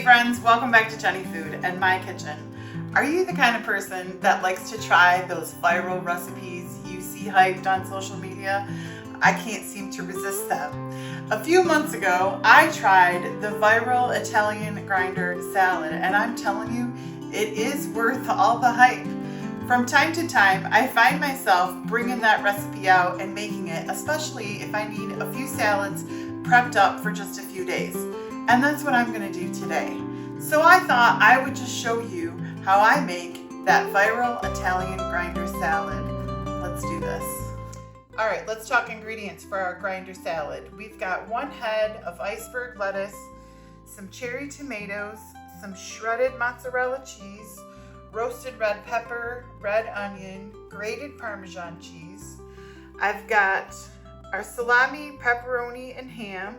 Hey friends, welcome back to Jeni Food and My Kitchen. Are you the kind of person that likes to try those viral recipes you see hyped on social media? I can't seem to resist them. A few months ago, I tried the viral Italian grinder salad, and I'm telling you, it is worth all the hype. From time to time, I find myself bringing that recipe out and making it, especially if I need a few salads prepped up for just a few days. And that's what I'm going to do today. So I thought I would just show you how I make that viral Italian grinder salad. Let's do this. All right, let's talk ingredients for our grinder salad. We've got 1 head of iceberg lettuce, some cherry tomatoes, some shredded mozzarella cheese, roasted red pepper, red onion, grated Parmesan cheese. I've got our salami, pepperoni, and ham.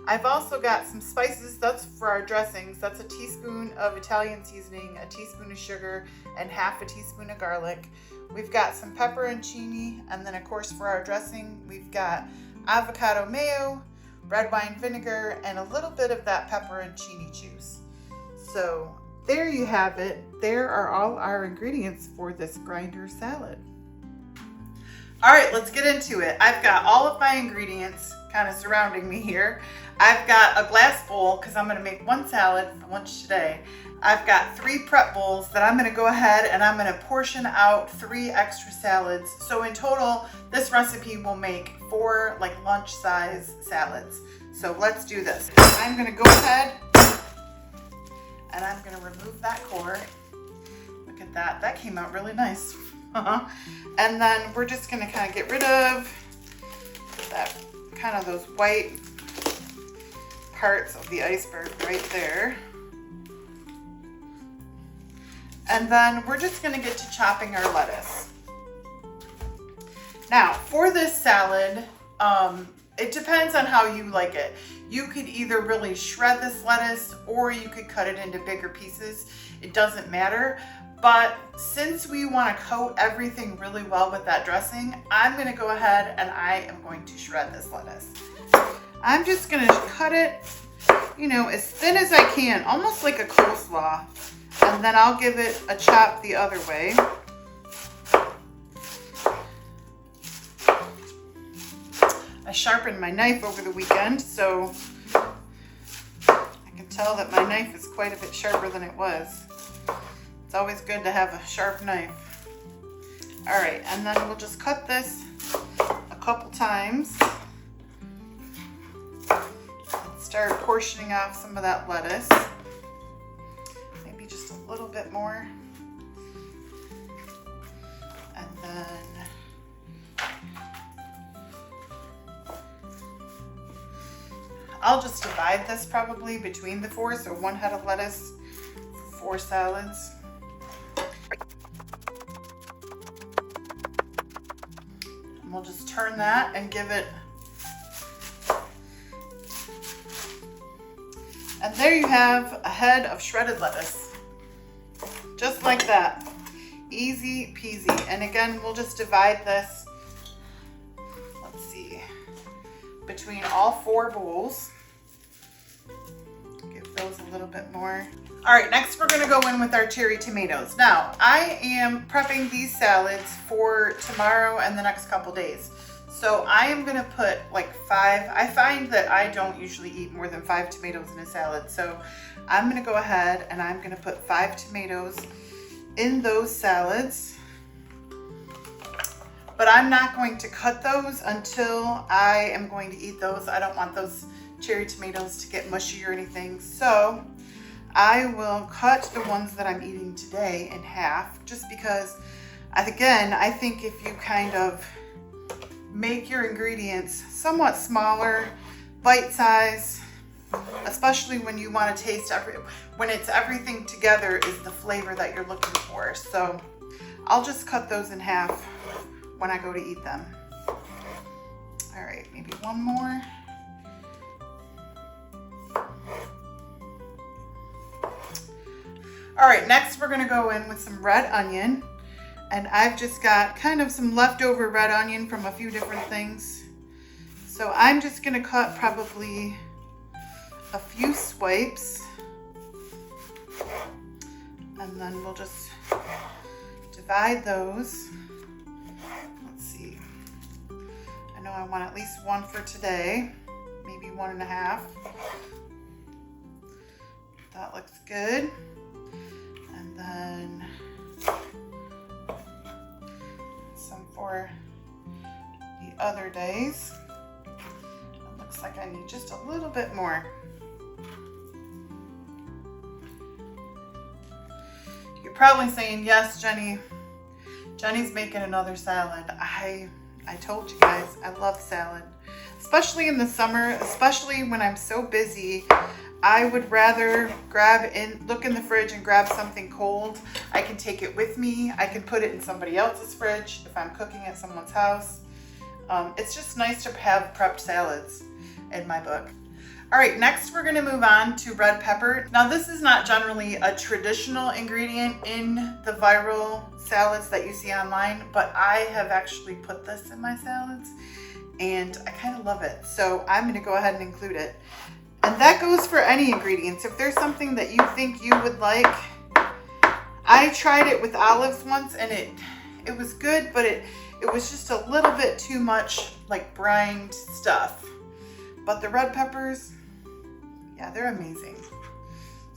I've also got some spices. That's for our dressings. That's a teaspoon of Italian seasoning, a teaspoon of sugar, and half a teaspoon of garlic. We've got some pepperoncini, and then of course for our dressing, we've got avocado mayo, red wine vinegar, and a little bit of that pepperoncini juice. So there you have it. There are all our ingredients for this grinder salad. All right, let's get into it. I've got all of my ingredients kind of surrounding me here. I've got a glass bowl because I'm going to make 1 salad for lunch today. I've got 3 prep bowls that I'm going to go ahead and I'm going to portion out 3 extra salads. So in total, this recipe will make 4 like lunch size salads. So let's do this. I'm going to go ahead and I'm going to remove that core. Look at that. That came out really nice. And then we're just going to kind of get rid of that kind of those white parts of the iceberg right there. And then we're just going to get to chopping our lettuce. Now, for this salad, it depends on how you like it. You could either really shred this lettuce or you could cut it into bigger pieces. It doesn't matter. But since we want to coat everything really well with that dressing, I'm going to go ahead and I am going to shred this lettuce. I'm just going to cut it, as thin as I can, almost like a coleslaw. And then I'll give it a chop the other way. I sharpened my knife over the weekend, so I can tell that my knife is quite a bit sharper than it was. It's always good to have a sharp knife. All right, and then we'll just cut this a couple times. And start portioning off some of that lettuce. Maybe just a little bit more. And then I'll just divide this probably between the 4, so 1 head of lettuce for 4 salads. And we'll just turn that and give it, and there you have a head of shredded lettuce. Just like that. Easy peasy. And again, we'll just divide this, let's see, between all 4 bowls. Give those a little bit more. All right, next we're gonna go in with our cherry tomatoes. Now, I am prepping these salads for tomorrow and the next couple days. So I am gonna put like 5, I find that I don't usually eat more than 5 tomatoes in a salad. So I'm gonna go ahead and I'm gonna put 5 tomatoes in those salads. But I'm not going to cut those until I am going to eat those. I don't want those cherry tomatoes to get mushy or anything. So I will cut the ones that I'm eating today in half, just because, again, I think if you kind of make your ingredients somewhat smaller, bite size, especially when you want to taste when it's everything together is the flavor that you're looking for. So I'll just cut those in half when I go to eat them. All right, maybe 1 more. All right, next we're gonna go in with some red onion. And I've just got kind of some leftover red onion from a few different things. So I'm just gonna cut probably a few swipes. And then we'll just divide those. Let's see. I know I want at least one for today, maybe 1.5. That looks good. And then some for the other days. It looks like I need just a little bit more. You're probably saying, yes, Jenny. Jenny's making another salad. I told you guys, I love salad. Especially in the summer, especially when I'm so busy. I would rather look in the fridge and grab something cold. I can take it with me. I can put it in somebody else's fridge if I'm cooking at someone's house. It's just nice to have prepped salads in my book. All right, next we're gonna move on to red pepper. Now this is not generally a traditional ingredient in the viral salads that you see online, but I have actually put this in my salads and I kind of love it. So I'm gonna go ahead and include it. And that goes for any ingredients. If there's something that you think you would like, I tried it with olives once and it was good, but it was just a little bit too much like brined stuff. But the red peppers, yeah, they're amazing.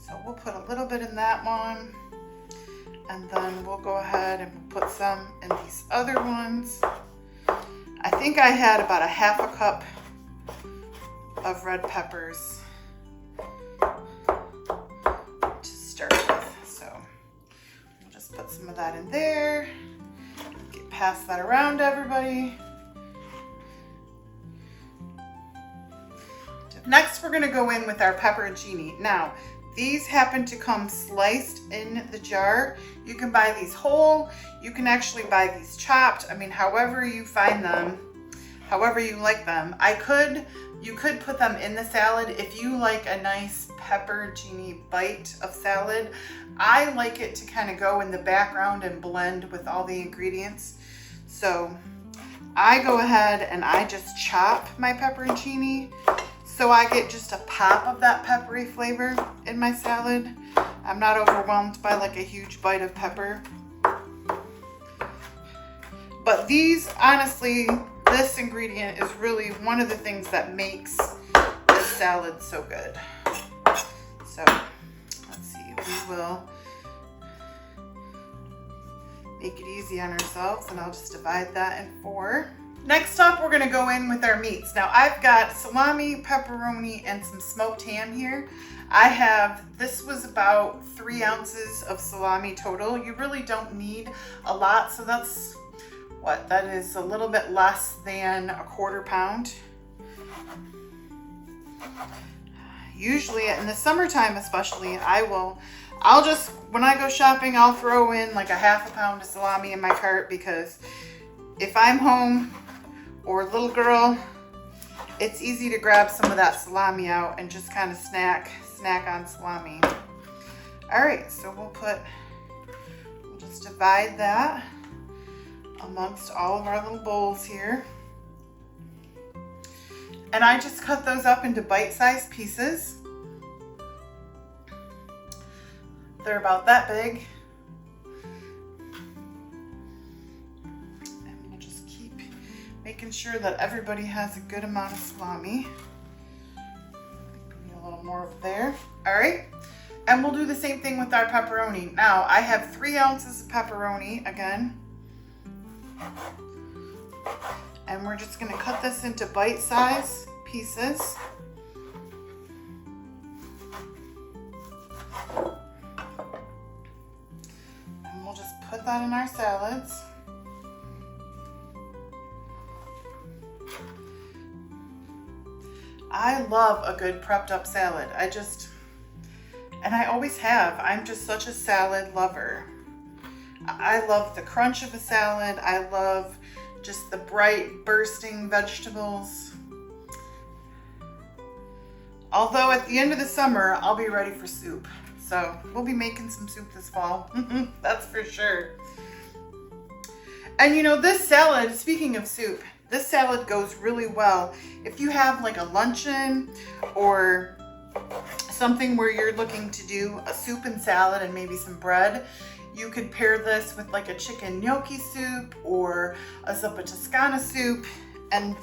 So we'll put a little bit in that one. And then we'll go ahead and we'll put some in these other ones. I think I had about 1/2 cup of red peppers to start with. So we'll just put some of that in there. Pass that around to everybody. Next, we're gonna go in with our pepperoncini. Now, these happen to come sliced in the jar. You can buy these whole. You can actually buy these chopped. I mean, however you find them, however you like them. You could put them in the salad if you like a nice pepperoncini bite of salad. I like it to kind of go in the background and blend with all the ingredients. So I go ahead and I just chop my pepperoncini so I get just a pop of that peppery flavor in my salad. I'm not overwhelmed by like a huge bite of pepper. But these, honestly, this ingredient is really one of the things that makes this salad so good. So let's see, we will make it easy on ourselves and I'll just divide that in 4. Next up, we're gonna go in with our meats. Now I've got salami, pepperoni, and some smoked ham here. This was about 3 ounces of salami total. You really don't need a lot, so that's what? That is a little bit less than 1/4 pound. Usually in the summertime especially, I'll just, when I go shopping, I'll throw in like 1/2 pound of salami in my cart because if I'm home or little girl, it's easy to grab some of that salami out and just kind of snack on salami. All right, so we'll just divide that amongst all of our little bowls here. And I just cut those up into bite-sized pieces. They're about that big. And we'll just keep making sure that everybody has a good amount of salami. Maybe a little more over there. All right. And we'll do the same thing with our pepperoni. Now, I have 3 ounces of pepperoni again. And we're just gonna cut this into bite-sized pieces. And we'll just put that in our salads. I love a good prepped up salad. And I always have. I'm just such a salad lover. I love the crunch of a salad. I love just the bright, bursting vegetables. Although at the end of the summer, I'll be ready for soup. So we'll be making some soup this fall. That's for sure. And you know, this salad, speaking of soup, this salad goes really well if you have like a luncheon or something where you're looking to do a soup and salad and maybe some bread, you could pair this with like a chicken gnocchi soup or a zuppa toscana soup and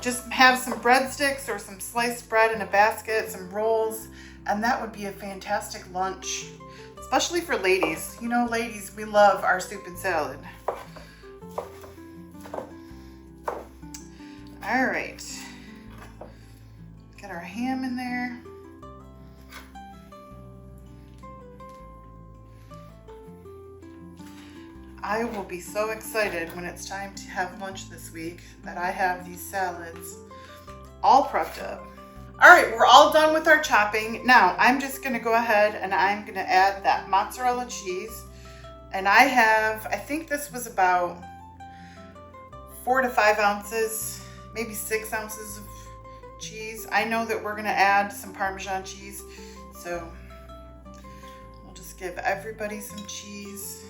just have some breadsticks or some sliced bread in a basket, some rolls, and that would be a fantastic lunch, especially for ladies. You know, ladies, we love our soup and salad. All right, get our ham in there. I will be so excited when it's time to have lunch this week that I have these salads all prepped up. All right, we're all done with our chopping. Now I'm just gonna go ahead and I'm gonna add that mozzarella cheese. And I think this was about 4 to 5 ounces, maybe 6 ounces of cheese. I know that we're gonna add some Parmesan cheese, so we'll just give everybody some cheese.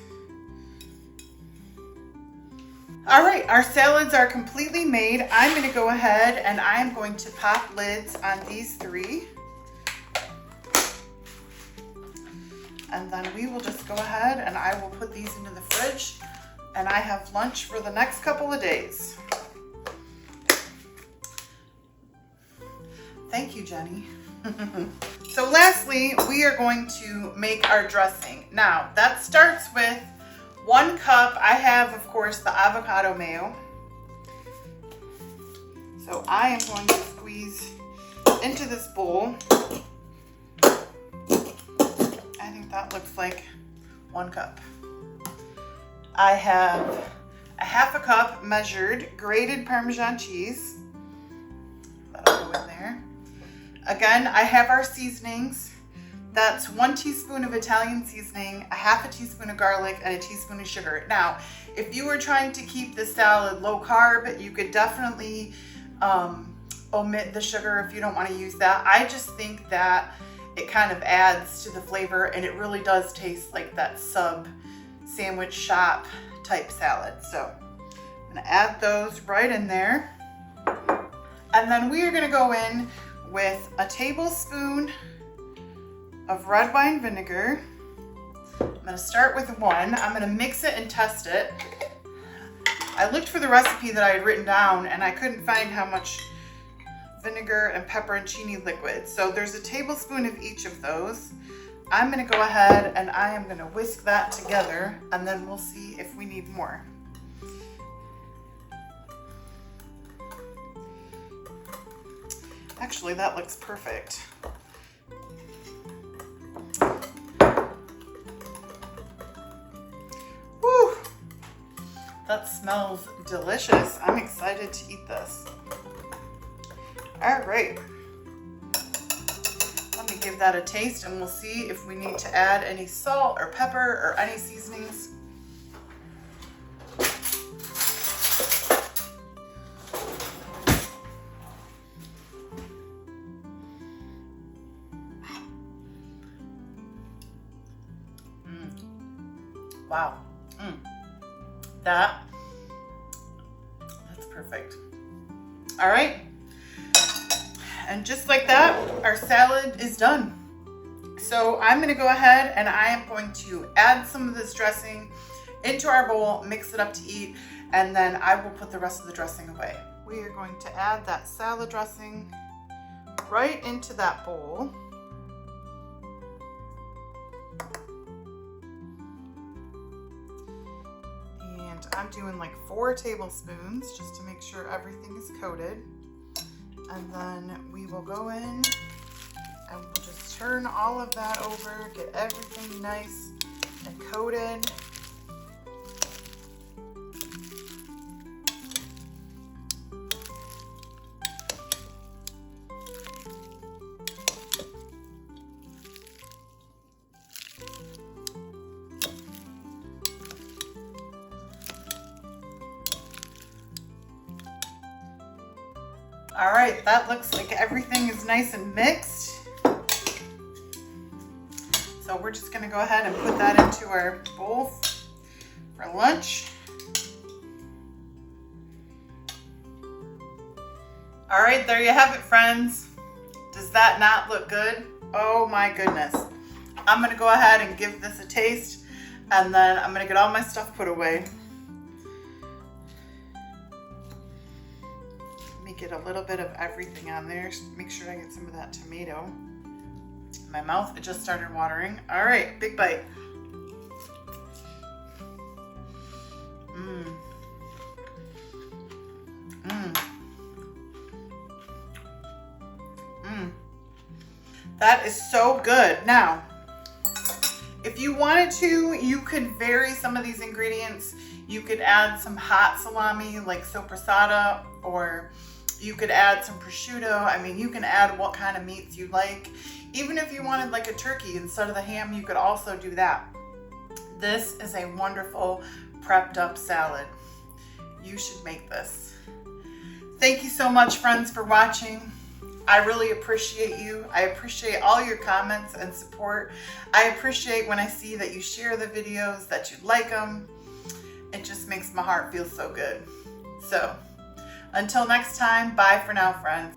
All right, our salads are completely made. I'm gonna go ahead and I'm going to pop lids on these 3. And then we will just go ahead and I will put these into the fridge and I have lunch for the next couple of days. Thank you, Jeni. So lastly, we are going to make our dressing. Now, that starts with 1 cup. I have, of course, the avocado mayo. So I am going to squeeze into this bowl. I think that looks like 1 cup. I have a 1/2 cup measured grated Parmesan cheese. That'll go in there. Again, I have our seasonings. That's 1 teaspoon of Italian seasoning, a 1/2 teaspoon of garlic, and a teaspoon of sugar. Now, if you were trying to keep the salad low carb, you could definitely omit the sugar if you don't want to use that. I just think that it kind of adds to the flavor and it really does taste like that sub sandwich shop type salad. So I'm gonna add those right in there. And then we are gonna go in with a tablespoon of red wine vinegar. I'm gonna start with 1. I'm gonna mix it and test it. I looked for the recipe that I had written down and I couldn't find how much vinegar and pepperoncini liquid. So there's a tablespoon of each of those. I'm gonna go ahead and I am gonna whisk that together and then we'll see if we need more. Actually, that looks perfect. Woo! That smells delicious. I'm excited to eat this. All right. Let me give that a taste and we'll see if we need to add any salt or pepper or any seasonings. Wow. That's perfect. All right. And just like that, our salad is done. So I'm gonna go ahead and I am going to add some of this dressing into our bowl, mix it up to eat, and then I will put the rest of the dressing away. We are going to add that salad dressing right into that bowl. And I'm doing like 4 tablespoons just to make sure everything is coated. And then we will go in and we'll just turn all of that over, get everything nice and coated. All right, that looks like everything is nice and mixed. So we're just gonna go ahead and put that into our bowl for lunch. All right, there you have it, friends. Does that not look good? Oh my goodness. I'm gonna go ahead and give this a taste, and then I'm gonna get all my stuff put away. Let me get a little bit of everything on there. Make sure I get some of that tomato. My mouth, it just started watering. All right, big bite. That is so good. Now, if you wanted to, you could vary some of these ingredients. You could add some hot salami like sopressata, or you could add some prosciutto. I mean, you can add what kind of meats you like. Even if you wanted like a turkey instead of the ham, you could also do that. This is a wonderful prepped up salad. You should make this. Thank you so much, friends, for watching. I really appreciate you. I appreciate all your comments and support. I appreciate when I see that you share the videos, that you like them. It just makes my heart feel so good. So, until next time, bye for now, friends.